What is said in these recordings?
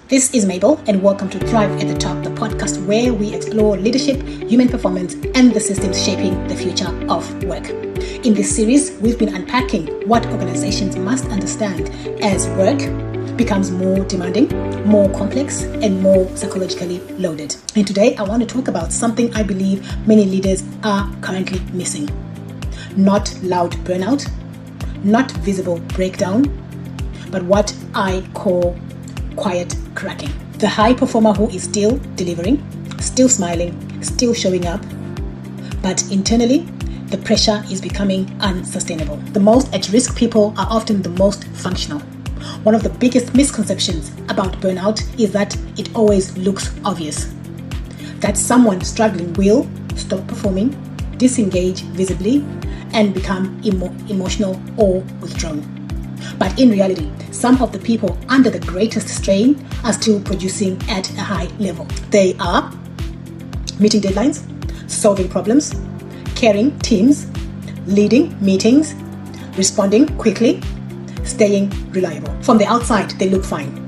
This is Mabel, and welcome to Thrive at the Top, the podcast where we explore leadership, human performance, and the systems shaping the future of work. In this series, we've been unpacking what organizations must understand as work becomes more demanding, more complex, and more psychologically loaded. And today, I want to talk about something I believe many leaders are currently missing. Not loud burnout, not visible breakdown, but what I call quiet cracking. The high performer who is still delivering, still smiling, still showing up, but internally, the pressure is becoming unsustainable. The most at-risk people are often the most functional. One of the biggest misconceptions about burnout is that it always looks obvious. That someone struggling will stop performing, disengage visibly, and become emotional or withdrawn. But in reality, some of the people under the greatest strain are still producing at a high level. They are meeting deadlines, solving problems, carrying teams, leading meetings, responding quickly, staying reliable. From the outside, they look fine.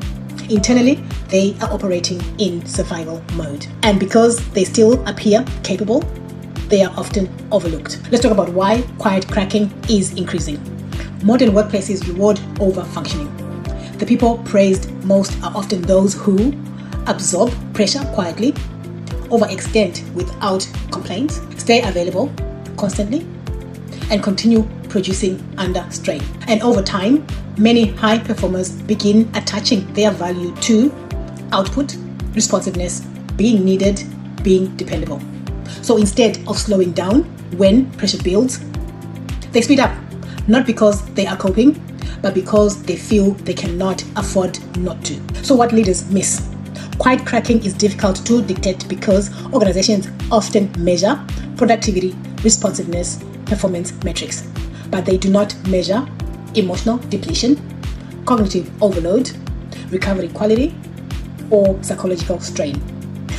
Internally, they are operating in survival mode. And because they still appear capable, they are often overlooked. Let's talk about why quiet cracking is increasing. Modern workplaces reward over-functioning. The people praised most are often those who absorb pressure quietly, overextend without complaints, stay available constantly, and continue producing under strain. And over time, many high performers begin attaching their value to output, responsiveness, being needed, being dependable. So instead of slowing down when pressure builds, they speed up, not because they are coping, but because they feel they cannot afford not to. So what leaders miss? Quiet cracking is difficult to dictate because organizations often measure productivity, responsiveness, performance metrics, but they do not measure emotional depletion, cognitive overload, recovery quality, or psychological strain.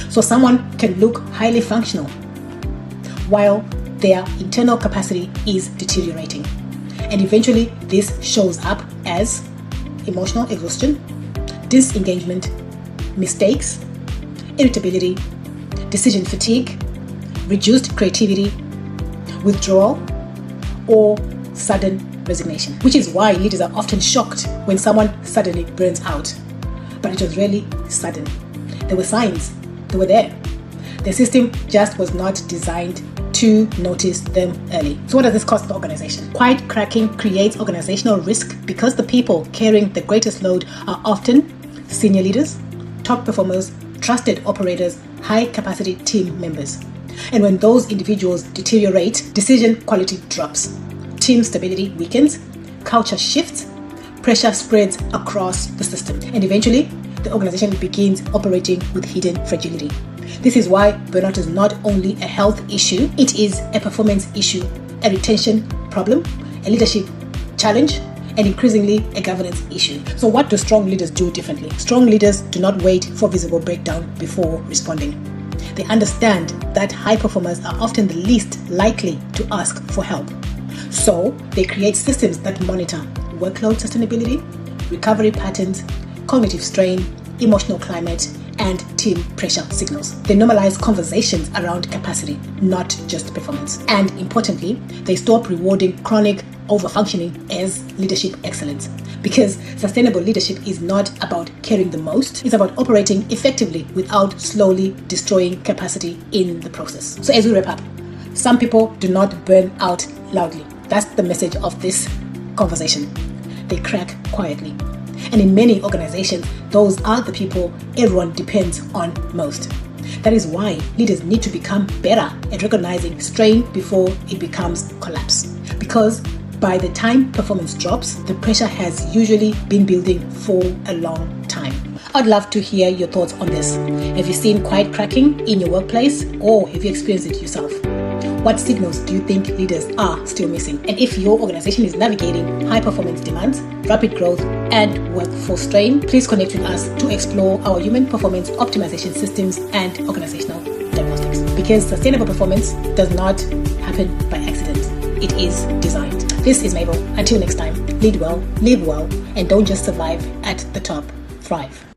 So someone can look highly functional while their internal capacity is deteriorating. And eventually, this shows up as emotional exhaustion, disengagement, mistakes, irritability, decision fatigue, reduced creativity, withdrawal, or sudden resignation. Which is why leaders are often shocked when someone suddenly burns out. But it was really sudden. There were signs, they were there. The system just was not designed to notice them early. So what does this cost the organization? Quiet cracking creates organizational risk because the people carrying the greatest load are often senior leaders, top performers, trusted operators, high capacity team members. And when those individuals deteriorate, decision quality drops, team stability weakens, culture shifts, pressure spreads across the system, and eventually the organization begins operating with hidden fragility. This is why burnout is not only a health issue, it is a performance issue, a retention problem, a leadership challenge, and increasingly a governance issue. So what do strong leaders do differently? Strong leaders do not wait for visible breakdown before responding. They understand that high performers are often the least likely to ask for help. So they create systems that monitor workload sustainability, recovery patterns, cognitive strain, emotional climate, and team pressure signals. They normalize conversations around capacity, not just performance. And importantly, they stop rewarding chronic overfunctioning as leadership excellence. Because sustainable leadership is not about caring the most, it's about operating effectively without slowly destroying capacity in the process. So as we wrap up, some people do not burn out loudly. That's the message of this conversation. They crack quietly. And in many organizations, those are the people everyone depends on most. That is why leaders need to become better at recognizing strain before it becomes collapse. Because by the time performance drops, the pressure has usually been building for a long time. I'd love to hear your thoughts on this. Have you seen quiet cracking in your workplace, or have you experienced it yourself? What signals do you think leaders are still missing? And if your organization is navigating high performance demands, rapid growth, and workforce strain, please connect with us to explore our human performance optimization systems and organizational diagnostics. Because sustainable performance does not happen by accident. It is designed. This is Mabel. Until next time, lead well, live well, and don't just survive at the top, thrive.